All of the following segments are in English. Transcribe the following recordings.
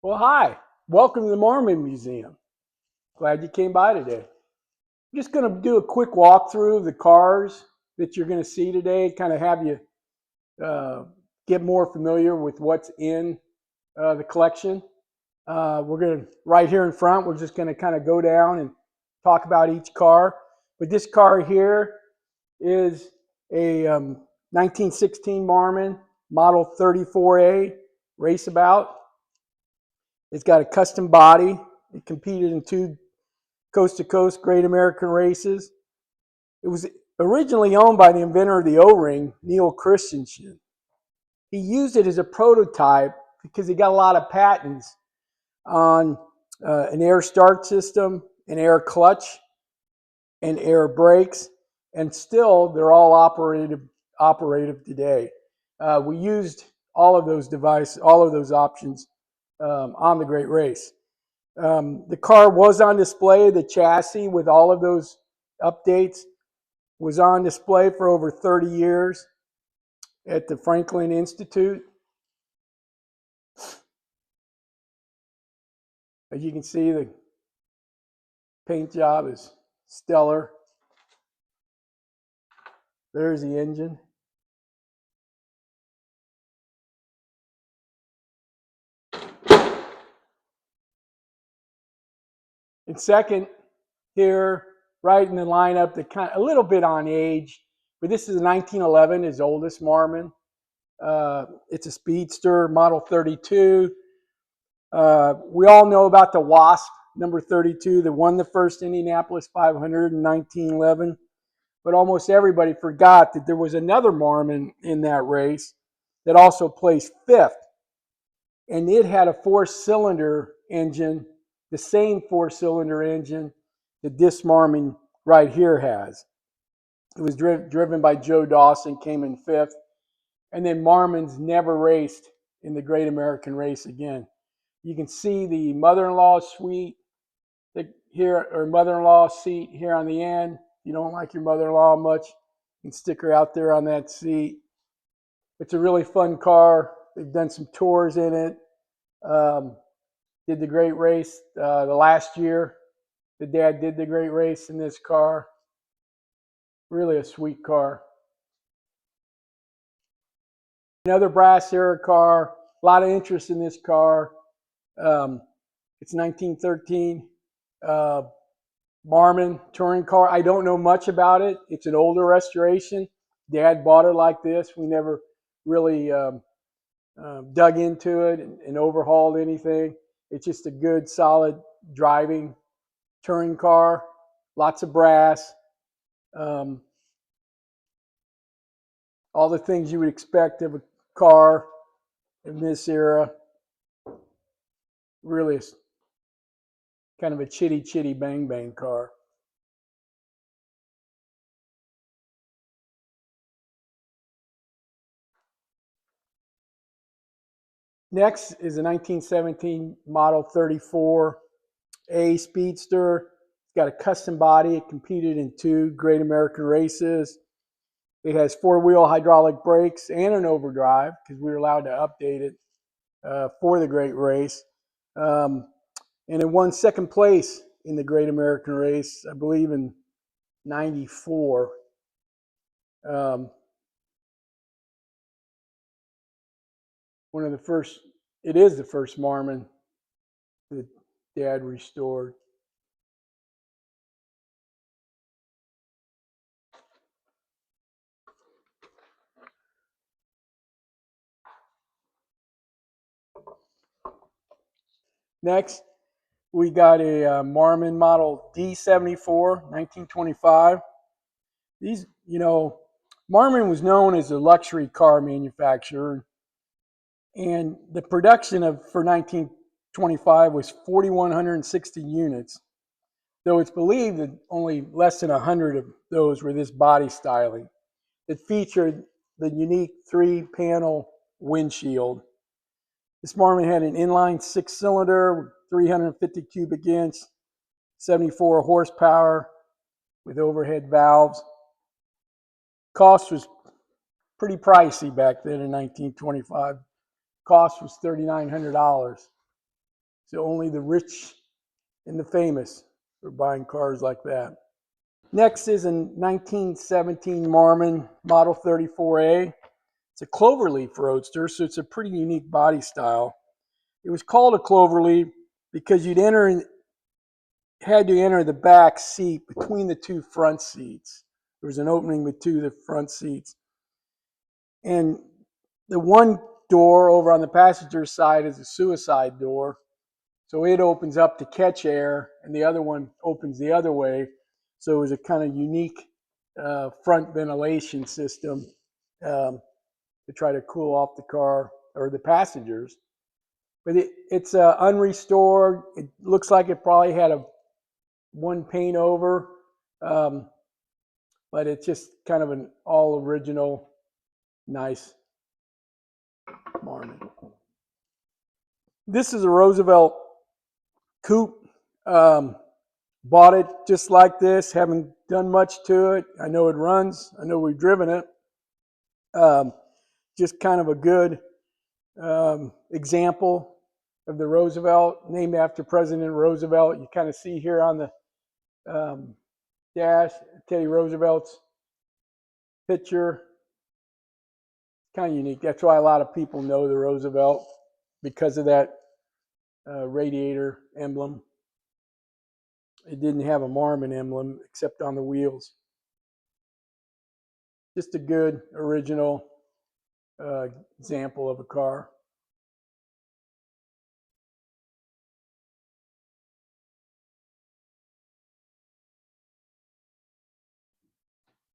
Well, hi. Welcome to the Marmon Museum. Glad you came by today. I'm just going to do a quick walkthrough of the cars that you're going to see today, kind of have you uh, get more familiar with what's in the collection. We're going to, right here in front, we're just going to kind of go down and talk about each car. But this car here is a 1916 Marmon Model 34A raceabout. It's got a custom body. It competed in two coast-to-coast Great American races. It was originally owned by the inventor of the O-ring, Neil Christensen. He used it as a prototype because he got a lot of patents on an air start system, an air clutch, and air brakes, and still they're all operative today. We used all of those devices, all of those options on the Great Race. The car was on display. The chassis with all of those updates was on display for over 30 years at the Franklin Institute. As you can see, the paint job is stellar. There's the engine. And second, here, right in the lineup, a little bit on age, but this is a 1911, his oldest Marmon. It's a speedster, model 32. We all know about the Wasp, number 32, that won the first Indianapolis 500 in 1911. But almost everybody forgot that there was another Marmon in that race that also placed fifth. And it had a four-cylinder engine, the same four-cylinder engine that this Marmon right here has. It was driven by Joe Dawson, came in fifth. And then Marmons never raced in the Great American Race again. You can see the mother-in-law suite here, or mother-in-law seat here on the end. If you don't like your mother-in-law much, you can stick her out there on that seat. It's a really fun car. They've done some tours in it. Did the Great Race the last year. The dad did the Great Race in this car. Really a sweet car. Another brass era car. A lot of interest in this car. It's 1913 Marmon touring car. I don't know much about it. It's an older restoration. Dad bought it like this. We never really dug into it and overhauled anything. It's just a good, solid driving touring car. Lots of brass. All the things you would expect of a car in this era. Really is kind of a chitty chitty bang bang car. Next is a 1917 Model 34A Speedster. It's got a custom body. It competed in two Great American races. It has four-wheel hydraulic brakes and an overdrive because we were allowed to update it for the Great Race. And it won second place in the Great American Race, I believe in 94. One of the first, it is the first Marmon that Dad restored. Next, we got a Marmon Model D74, 1925. These, Marmon was known as a luxury car manufacturer, and the production for 1925 was 4,160 units, though it's believed that only less than 100 of those were this body styling. It featured the unique three-panel windshield. This Marmon had an inline six-cylinder, 350 cubic inch, 74 horsepower with overhead valves. Cost was pretty pricey back then in 1925. Cost was $3,900. So only the rich and the famous are buying cars like that. Next is a 1917 Marmon Model 34A. It's a cloverleaf roadster, so it's a pretty unique body style. It was called a cloverleaf because had to enter the back seat between the two front seats. There was an opening with two of the front seats. And the one door over on the passenger side is a suicide door. So it opens up to catch air, and the other one opens the other way. So it was a kind of unique front ventilation system to try to cool off the car or the passengers. But it's unrestored. It looks like it probably had one paint over, but it's just kind of an all original, nice Marmon. This is a Roosevelt coupe. Bought it just like this, haven't done much to it. I know it runs. I know we've driven it. Just kind of a good example of the Roosevelt, named after President Roosevelt. You kind of see here on the dash Teddy Roosevelt's picture. Kind of unique. That's why a lot of people know the Roosevelt, because of that radiator emblem. It didn't have a Marmon emblem except on the wheels. Just a good original example of a car.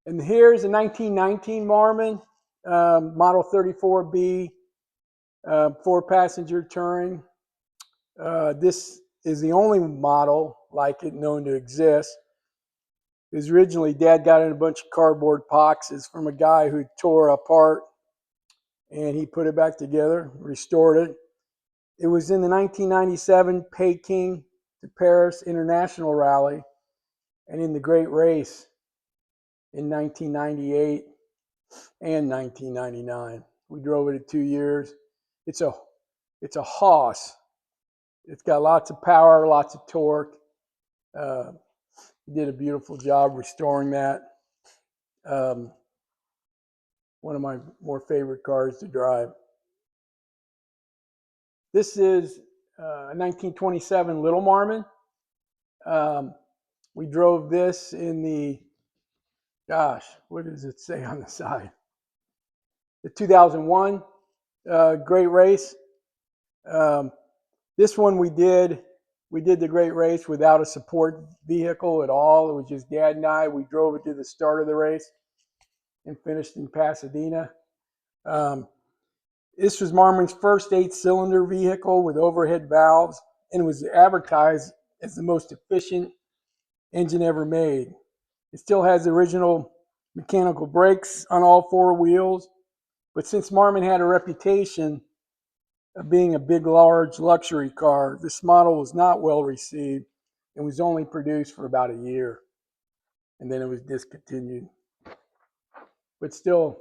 And here's a 1919 Marmon, Model 34B, 4-passenger touring. This is the only model like it known to exist. It was originally, Dad got in a bunch of cardboard boxes from a guy who tore apart, and he put it back together, restored it. It was in the 1997 Peking to Paris International Rally, and in the Great Race in 1998 and 1999. We drove it at 2 years. It's a hoss. It's got lots of power, lots of torque. He did a beautiful job restoring that. One of my more favorite cars to drive. This is a 1927 Little Marmon. We drove this in the, gosh, what does it say on the side? The 2001 Great Race. This one we did the Great Race without a support vehicle at all. It was just Dad and I. We drove it to the start of the race and finished in Pasadena. This was Marmon's first 8-cylinder vehicle with overhead valves, and it was advertised as the most efficient engine ever made. It still has the original mechanical brakes on all 4 wheels, but since Marmon had a reputation of being a big, large luxury car, this model was not well received and was only produced for about a year, and then it was discontinued. But still,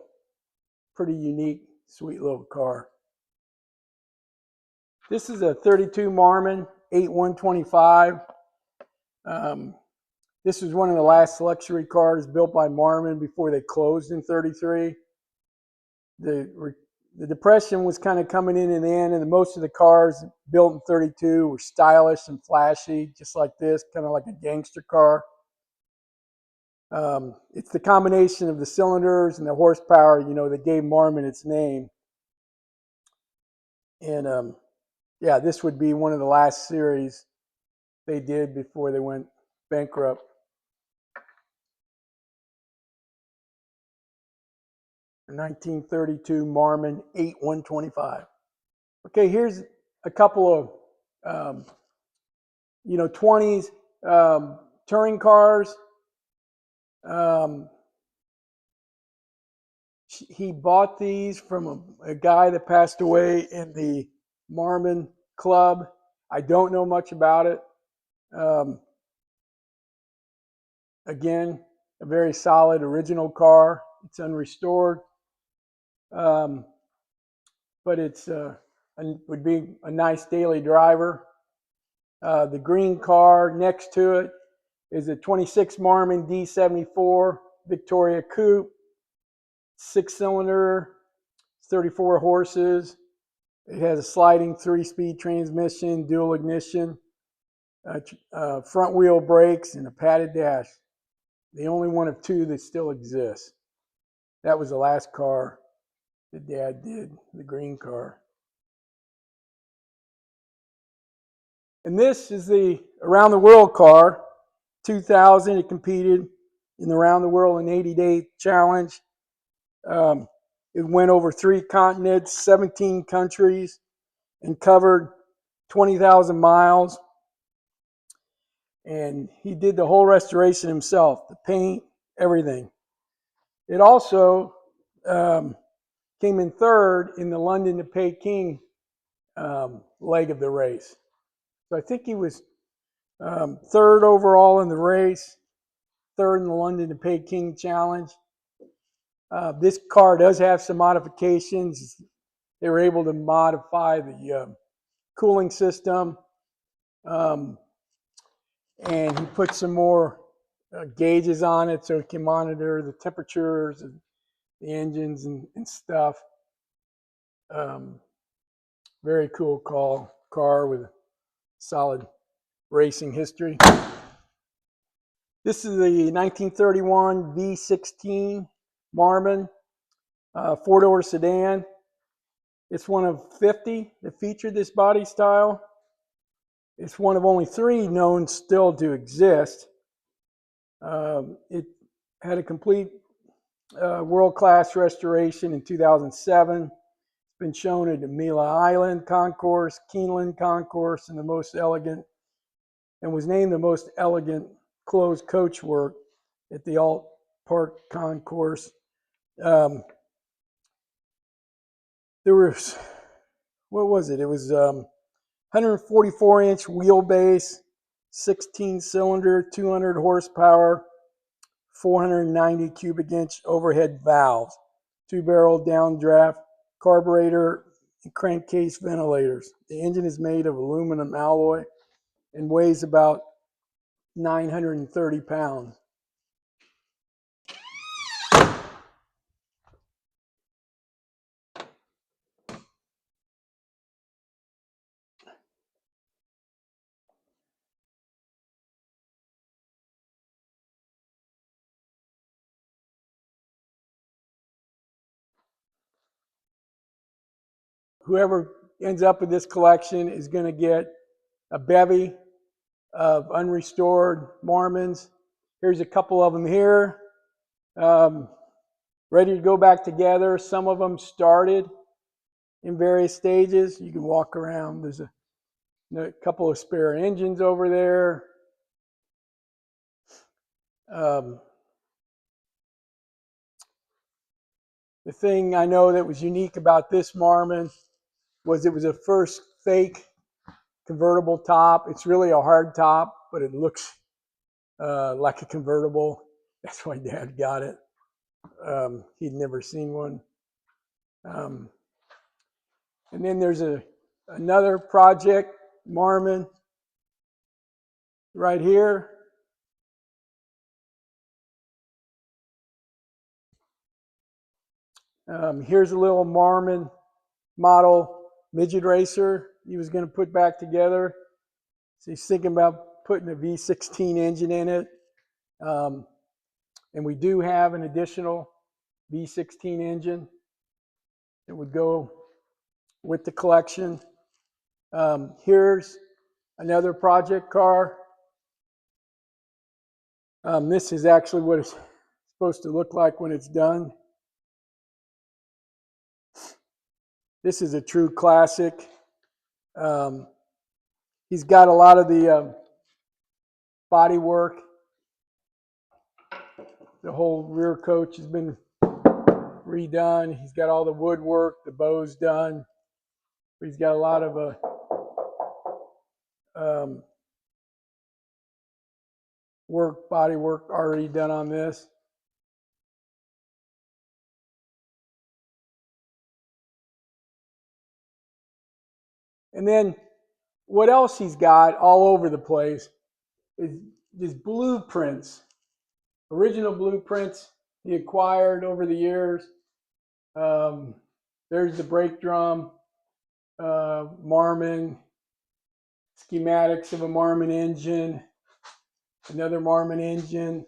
pretty unique, sweet little car. This is a 32 Marmon 8125. This was one of the last luxury cars built by Marmon before they closed in 33. The Depression was kind of coming in the end, and most of the cars built in 32 were stylish and flashy, just like this, kind of like a gangster car. It's the combination of the cylinders and the horsepower, that gave Marmon its name. And yeah, this would be one of the last series they did before they went bankrupt. A 1932 Marmon 8125. Okay, here's a couple of 20s touring cars. He bought these from a guy that passed away in the Marmon Club. I don't know much about it. Again, a very solid original car. It's unrestored, but it's would be a nice daily driver. The green car next to it is a 26 Marmon D74 Victoria Coupe, 6-cylinder, 34 horses. It has a sliding 3-speed transmission, dual ignition, front wheel brakes, and a padded dash. The only one of 2 that still exists. That was the last car that Dad did, the green car. And this is the Around the World car. 2000, it competed in the Around the World in 80-day challenge. It went over 3 continents, 17 countries, and covered 20,000 miles. And he did the whole restoration himself, the paint, everything. It also came in 3rd in the London to Peking leg of the race. So I think he was 3rd overall in the race, 3rd in the London to Peking challenge. This car does have some modifications. They were able to modify the cooling system, and he put some more gauges on it so it can monitor the temperatures of the engines and stuff. Very cool car with a solid racing history. This is the 1931 V16 Marmon 4-door sedan. It's one of 50 that featured this body style. It's one of only 3 known still to exist. It had a complete world-class restoration in 2007. It's been shown at the Mila Island Concourse, Keeneland Concourse, and was named the most elegant closed coach work at the Alt Park Concourse. There was, what was it? It was 144-inch wheelbase, 16-cylinder, 200 horsepower, 490 cubic inch overhead valves, 2-barrel downdraft carburetor, and crankcase ventilators. The engine is made of aluminum alloy and weighs about 930 pounds. Whoever ends up with this collection is going to get a bevy of unrestored Marmons. Here's a couple of them here, ready to go back together. Some of them started in various stages. You can walk around. There's a couple of spare engines over there. The thing I know that was unique about this Marmon was it was a first fake convertible top. It's really a hard top, but it looks like a convertible. That's why Dad got it. He'd never seen one. And then there's another project, Marmon, right here. Here's a little Marmon model midget racer he was going to put back together. So he's thinking about putting a V16 engine in it. And we do have an additional V16 engine that would go with the collection. Here's another project car. This is actually what it's supposed to look like when it's done. This is a true classic. He's got a lot of the body work. The whole rear coach has been redone. He's got all the woodwork, the bows done. But he's got a lot of body work already done on this. And then what else he's got all over the place is his blueprints, original blueprints he acquired over the years. There's the brake drum, Marmon, schematics of a Marmon engine, another Marmon engine.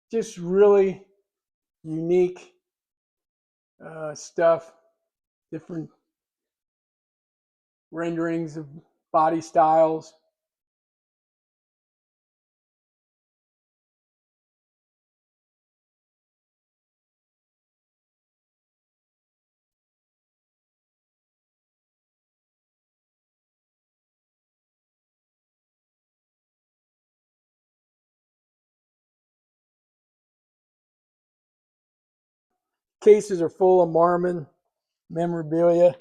Just really unique stuff, different renderings of body styles. Cases are full of Marmon memorabilia.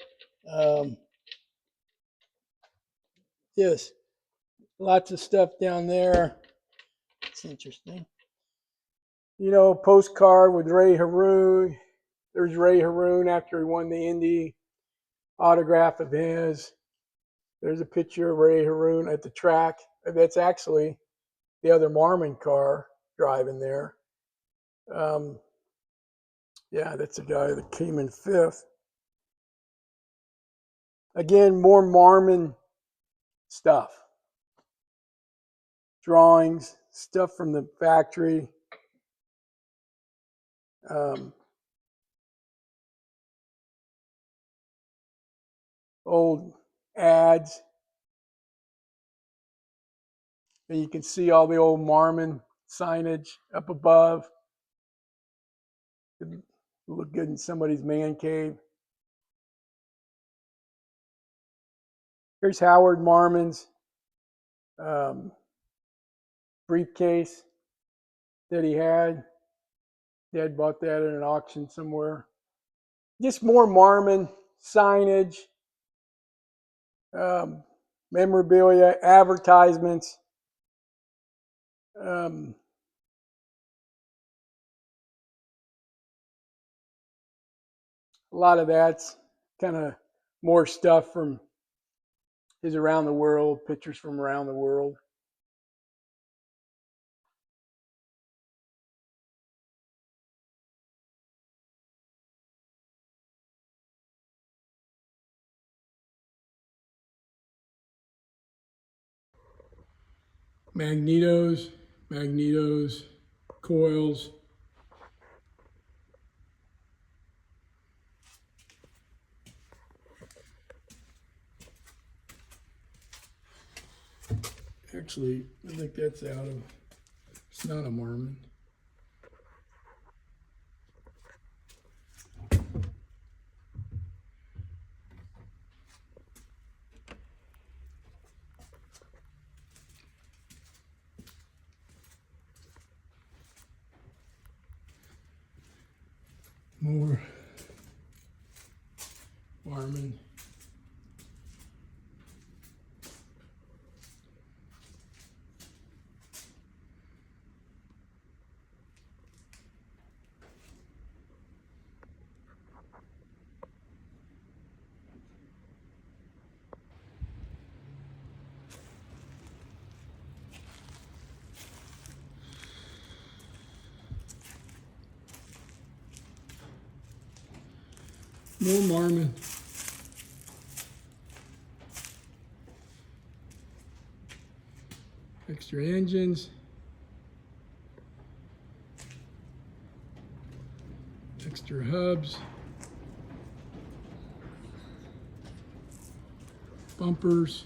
Yes, lots of stuff down there. It's interesting. You know, postcard with Ray Haroon. There's Ray Haroon after he won the Indy. Autograph of his. There's a picture of Ray Haroon at the track. That's actually the other Marmon car driving there. Yeah, that's the guy that came in fifth. Again, more Marmon stuff. Drawings, stuff from the factory. Old ads. And you can see all the old Marmon signage up above. It'd look good in somebody's man cave. Here's Howard Marmon's briefcase that he had. Dad bought that at an auction somewhere. Just more Marmon signage, memorabilia, advertisements. A lot of that's kind of more stuff from his around the world, pictures from around the world. Magnetos, coils. Actually, I think that's out of, it's not a Marmon. More Marmon. More Marmon. Extra engines. Extra hubs. Bumpers.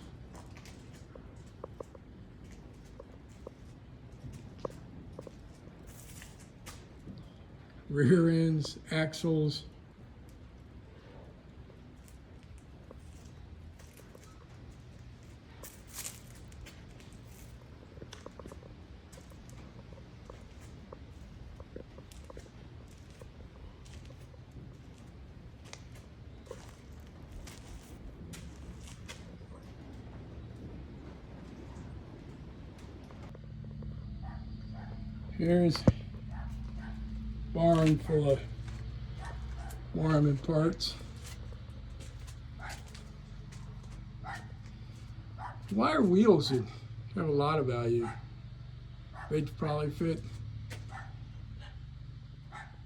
Rear ends, axles. Here's barn full of Marmon parts. Wire wheels would have a lot of value. They'd probably fit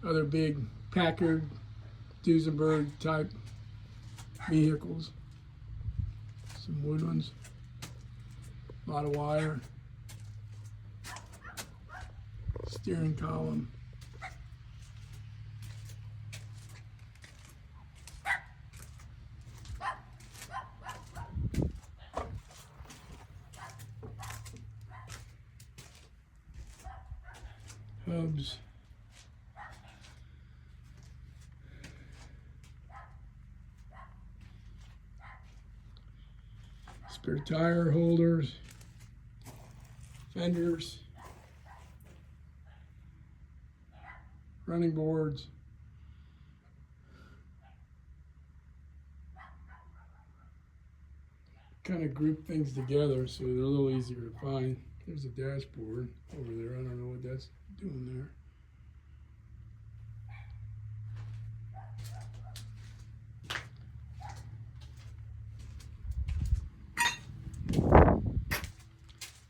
other big Packard, Duesenberg type vehicles. Some wood ones. A lot of wire. Steering column. Hubs. Spare tire holders. Fenders. Running boards. Kind of group things together so they're a little easier to find. There's a dashboard over there. I don't know what that's doing there.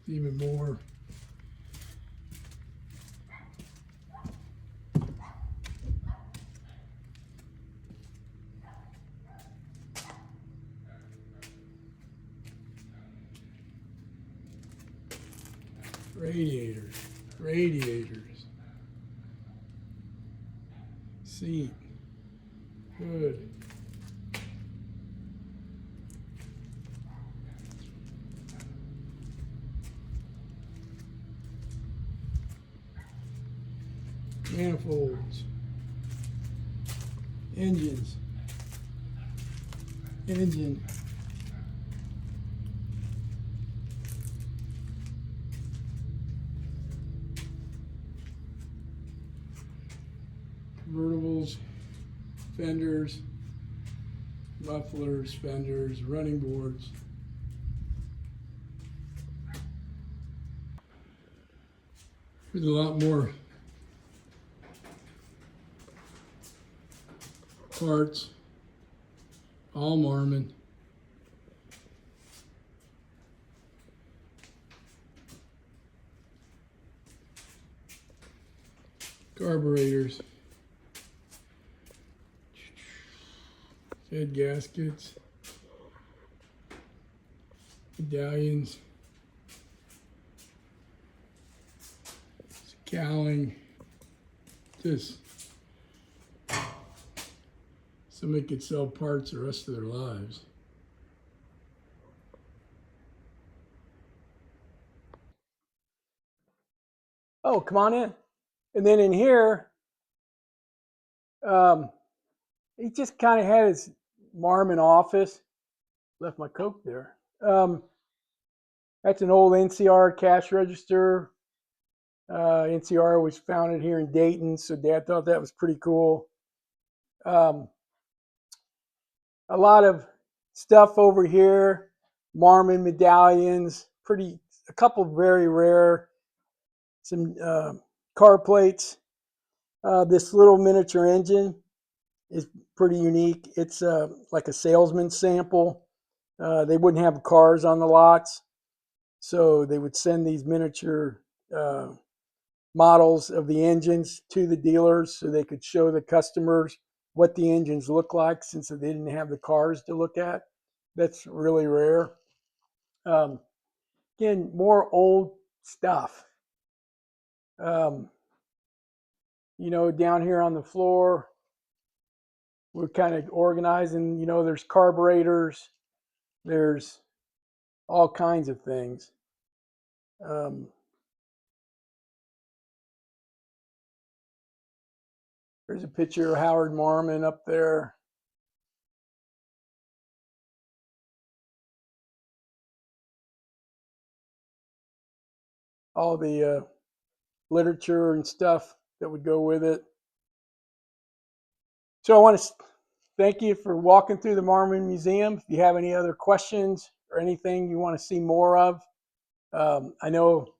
Even more. Radiators, seat, hood, manifolds, engine, convertibles, fenders, mufflers, fenders, running boards. There's a lot more parts, all Marmon. Carburetors, head gaskets, medallions, cowling, just somebody could sell parts the rest of their lives. Oh, come on in. And then in here, he just kind of had his Marmon office. Left my Coke there. That's an old NCR cash register. NCR was founded here in Dayton, so Dad thought that was pretty cool. A lot of stuff over here, Marmon medallions, a couple very rare, some car plates. This little miniature engine is pretty unique. It's like a salesman sample. They wouldn't have cars on the lots, so they would send these miniature models of the engines to the dealers so they could show the customers what the engines look like since they didn't have the cars to look at. That's really rare. Again, more old stuff. You know, down here on the floor, we're kind of organizing, you know, there's carburetors, there's all kinds of things. There's a picture of Howard Marmon up there. All the literature and stuff that would go with it. So I want to thank you for walking through the Marmon Museum. If you have any other questions or anything you want to see more of, I know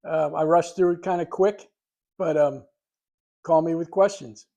I rushed through it kind of quick, but call me with questions.